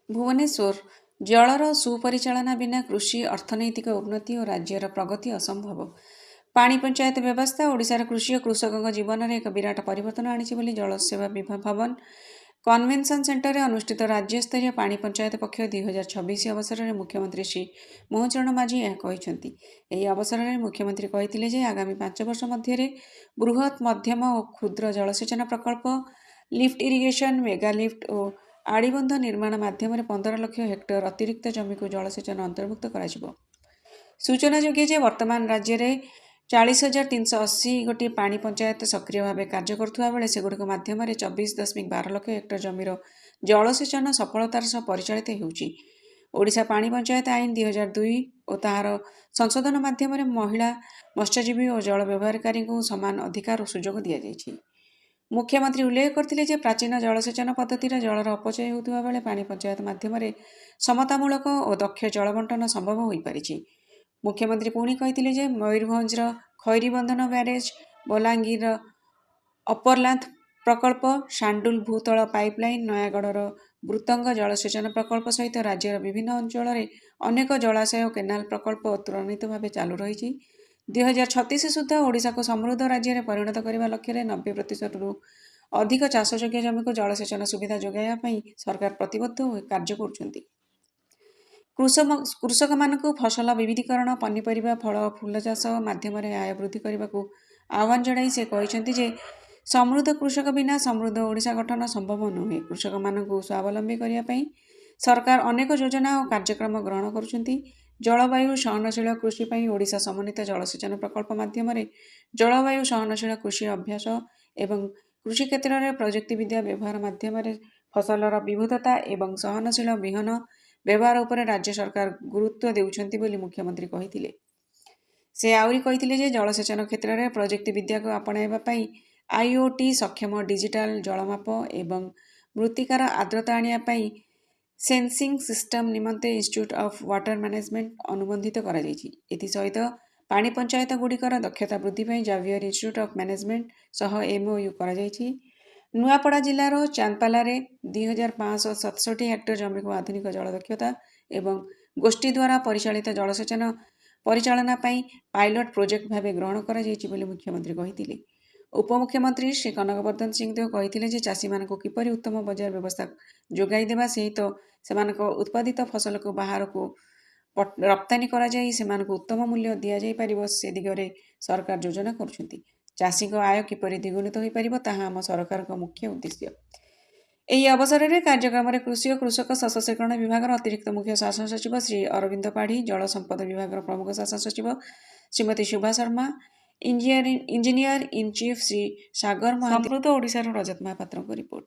ଭୁବନେଶ୍ୱର ଜଳର ସୁପରିଚାଳନା ବିନା କୃଷି ଅର୍ଥନୈତିକ ଉନ୍ନତି ଓ ରାଜ୍ୟର ପ୍ରଗତି ଅସମ୍ଭବ। ପାଣି ପଞ୍ଚାୟତ ବ୍ୟବସ୍ଥା ଓଡ଼ିଶାର କୃଷି ଓ କୃଷକଙ୍କ ଜୀବନରେ ଏକ ବିରାଟ ପରିବର୍ତ୍ତନ ଆଣିଛି ବୋଲି ଜଳସେବା ଭବନ କନଭେନସନ ସେଣ୍ଟରରେ ଅନୁଷ୍ଠିତ ରାଜ୍ୟସ୍ତରୀୟ ପାଣି ପଞ୍ଚାୟତ ପକ୍ଷ 2026 ଅବସରରେ ମୁଖ୍ୟମନ୍ତ୍ରୀ ଶ୍ରୀ ମୋହନ ଚରଣ ମାଝୀ ଏହା କହିଛନ୍ତି। ଏହି ଅବସରରେ ମୁଖ୍ୟମନ୍ତ୍ରୀ କହିଥିଲେ ଯେ ଆଗାମୀ 5 ବର୍ଷ ମଧ୍ୟରେ ବୃହତ ମଧ୍ୟମ ଓ କ୍ଷୁଦ୍ର ଜଳସେଚନ ପ୍ରକଳ୍ପ, ଲିଫ୍ଟ ଇରିଗେସନ, ମେଗା ଲିଫ୍ଟ ଓ ଆଡ଼ିବନ୍ଧ ନିର୍ମାଣ ମାଧ୍ୟମରେ 15 ଲକ୍ଷ ହେକ୍ଟର ଅତିରିକ୍ତ ଜମିକୁ ଜଳସେଚନ ଅନ୍ତର୍ଭୁକ୍ତ କରାଯିବ। ସୂଚନାଯୋଗ୍ୟ ଯେ ବର୍ତ୍ତମାନ ରାଜ୍ୟରେ 40,380 ଗୋଟିଏ ପାଣି ପଞ୍ଚାୟତ ସକ୍ରିୟ ଭାବେ କାର୍ଯ୍ୟ କରୁଥିବା ବେଳେ ସେଗୁଡ଼ିକ ମାଧ୍ୟମରେ 24.12 ଲକ୍ଷ ହେକ୍ଟର ଜମିର ଜଳସେଚନ ସଫଳତାର ସହ ପରିଚାଳିତ ହେଉଛି। ଓଡ଼ିଶା ପାଣି ପଞ୍ଚାୟତ ଆଇନ 2002 ଓ ତାହାର ସଂଶୋଧନ ମାଧ୍ୟମରେ ମହିଳା, ମତ୍ସ୍ୟଜୀବୀ ଓ ଜଳ ବ୍ୟବହାରକାରୀଙ୍କୁ ସମାନ ଅଧିକାର ଓ ସୁଯୋଗ ଦିଆଯାଇଛି। ମୁଖ୍ୟମନ୍ତ୍ରୀ ଉଲ୍ଲେଖ କରିଥିଲେ ଯେ ପ୍ରାଚୀନ ଜଳସେଚନ ପଦ୍ଧତିରେ ଜଳର ଅପଚୟ ହେଉଥିବା ବେଳେ ପାଣି ପଞ୍ଚାୟତ ମାଧ୍ୟମରେ ସମତାମୂଳକ ଓ ଦକ୍ଷ ଜଳ ବଣ୍ଟନ ସମ୍ଭବ ହୋଇପାରିଛି। ମୁଖ୍ୟମନ୍ତ୍ରୀ ପୁଣି କହିଥିଲେ ଯେ ମୟୂରଭଞ୍ଜର ଖଇରୀବନ୍ଧନ ବ୍ୟାରେଜ, ବଲାଙ୍ଗୀରର ଅପରଲାନ୍ଥ ପ୍ରକଳ୍ପ, ସାଣ୍ଡୁଲ ଭୂତଳ ପାଇପଲାଇନ, ନୟାଗଡ଼ର ବୃତଙ୍ଗ ଜଳସେଚନ ପ୍ରକଳ୍ପ ସହିତ ରାଜ୍ୟର ବିଭିନ୍ନ ଅଞ୍ଚଳରେ ଅନେକ ଜଳାଶୟ ଓ କେନାଲ ପ୍ରକଳ୍ପ ତ୍ୱରାନ୍ୱିତ ଭାବେ ଚାଲୁ ରହିଛି। 2036 ସୁଦ୍ଧା ଓଡ଼ିଶାକୁ ସମୃଦ୍ଧ ରାଜ୍ୟରେ ପରିଣତ କରିବା ଲକ୍ଷ୍ୟରେ 90%ରୁ ଅଧିକ ଚାଷଯୋଗ୍ୟ ଜମିକୁ ଜଳସେଚନ ସୁବିଧା ଯୋଗାଇବା ପାଇଁ ସରକାର ପ୍ରତିବଦ୍ଧ ହୋଇ କାର୍ଯ୍ୟ କରୁଛନ୍ତି। କୃଷକମାନଙ୍କୁ ଫସଲ ବିବିଧୀକରଣ, ପନିପରିବା, ଫଳ ଓ ଫୁଲ ଚାଷ ମାଧ୍ୟମରେ ଆୟ ବୃଦ୍ଧି କରିବାକୁ ଆହ୍ୱାନ ଜଣାଇ ସେ କହିଛନ୍ତି ଯେ ସମୃଦ୍ଧ କୃଷକ ବିନା ସମୃଦ୍ଧ ଓଡ଼ିଶା ଗଠନ ସମ୍ଭବ ନୁହେଁ। କୃଷକମାନଙ୍କୁ ସ୍ୱାବଲମ୍ବୀ କରିବା ପାଇଁ ସରକାର ଅନେକ ଯୋଜନା ଓ କାର୍ଯ୍ୟକ୍ରମ ଗ୍ରହଣ କରୁଛନ୍ତି। ଜଳବାୟୁ ସହନଶୀଳ କୃଷି ପାଇଁ ଓଡ଼ିଶା ସମନ୍ୱିତ ଜଳସେଚନ ପ୍ରକଳ୍ପ ମାଧ୍ୟମରେ ଜଳବାୟୁ ସହନଶୀଳ କୃଷି ଅଭ୍ୟାସ ଏବଂ କୃଷି କ୍ଷେତ୍ରରେ ପ୍ରଯୁକ୍ତିବିଦ୍ୟା ବ୍ୟବହାର ମାଧ୍ୟମରେ ଫସଲର ବିବିଧତା ଏବଂ ସହନଶୀଳ ବିହନ ବ୍ୟବହାର ଉପରେ ରାଜ୍ୟ ସରକାର ଗୁରୁତ୍ୱ ଦେଉଛନ୍ତି ବୋଲି ମୁଖ୍ୟମନ୍ତ୍ରୀ କହିଥିଲେ। ସେ ଆହୁରି କହିଥିଲେ ଯେ ଜଳସେଚନ କ୍ଷେତ୍ରରେ ପ୍ରଯୁକ୍ତିବିଦ୍ୟାକୁ ଆପଣାଇବା ପାଇଁ IoT ସକ୍ଷମ ଡିଜିଟାଲ ଜଳମାପ ଏବଂ ମୃତ୍ତିକାର ଆର୍ଦ୍ରତା ଆଣିବା ପାଇଁ ସେନ୍ସିଂ ସିଷ୍ଟମ ନିମନ୍ତେ ଇନଷ୍ଟିଚ୍ୟୁଟ୍ ଅଫ୍ ୱାଟର ମ୍ୟାନେଜମେଣ୍ଟ ଅନୁବନ୍ଧିତ କରାଯାଇଛି। ଏଥିସହିତ ପାଣି ପଞ୍ଚାୟତ ଗୁଡ଼ିକର ଦକ୍ଷତା ବୃଦ୍ଧି ପାଇଁ ଜାଭିୟର ଇନଷ୍ଟିଚ୍ୟୁଟ୍ ଅଫ୍ ମ୍ୟାନେଜମେଣ୍ଟ ସହ MOU କରାଯାଇଛି। ନୂଆପଡ଼ା ଜିଲ୍ଲାର ଚାନ୍ଦପାଲାରେ 2,567 ହେକ୍ଟର ଜମିକୁ ଆଧୁନିକ ଜଳ ଦକ୍ଷତା ଏବଂ ଗୋଷ୍ଠୀ ଦ୍ୱାରା ପରିଚାଳିତ ଜଳସେଚନ ପରିଚାଳନା ପାଇଁ ପାଇଲଟ ପ୍ରୋଜେକ୍ଟ ଭାବେ ଗ୍ରହଣ କରାଯାଇଛି ବୋଲି ମୁଖ୍ୟମନ୍ତ୍ରୀ କହିଥିଲେ। ଉପମୁଖ୍ୟମନ୍ତ୍ରୀ ଶ୍ରୀ କନକବର୍ଦ୍ଧନ ସିଂହଦେଓ କହିଥିଲେ ଯେ ଚାଷୀମାନଙ୍କୁ କିପରି ଉତ୍ତମ ବଜାର ବ୍ୟବସ୍ଥା ଯୋଗାଇ ଦେବା ସହିତ ସେମାନଙ୍କ ଉତ୍ପାଦିତ ଫସଲକୁ ବାହାରକୁ ରପ୍ତାନି କରାଯାଇ ସେମାନଙ୍କୁ ଉତ୍ତମ ମୂଲ୍ୟ ଦିଆଯାଇପାରିବ ସେ ଦିଗରେ ସରକାର ଯୋଜନା କରୁଛନ୍ତି। ଚାଷୀଙ୍କ ଆୟ କିପରି ଦ୍ୱିଗୁଣିତ ହୋଇପାରିବ ତାହା ଆମ ସରକାରଙ୍କ ମୁଖ୍ୟ ଉଦ୍ଦେଶ୍ୟ। ଏହି ଅବସରରେ କାର୍ଯ୍ୟକ୍ରମରେ କୃଷି ଓ କୃଷକ ସଶକ୍ତିକରଣ ବିଭାଗର ଅତିରିକ୍ତ ମୁଖ୍ୟ ଶାସନ ସଚିବ ଶ୍ରୀ ଅରବିନ୍ଦ ପାଢ଼ୀ, ଜଳ ସମ୍ପଦ ବିଭାଗର ପ୍ରମୁଖ ଶାସନ ସଚିବ Shrimati Subha Sharma, engineer in chief Shri Sagar Mohanty. ସମୃଦ୍ଧ ଓଡ଼ିଶାର ରଜତ ମହାପାତ୍ରଙ୍କ ରିପୋର୍ଟ।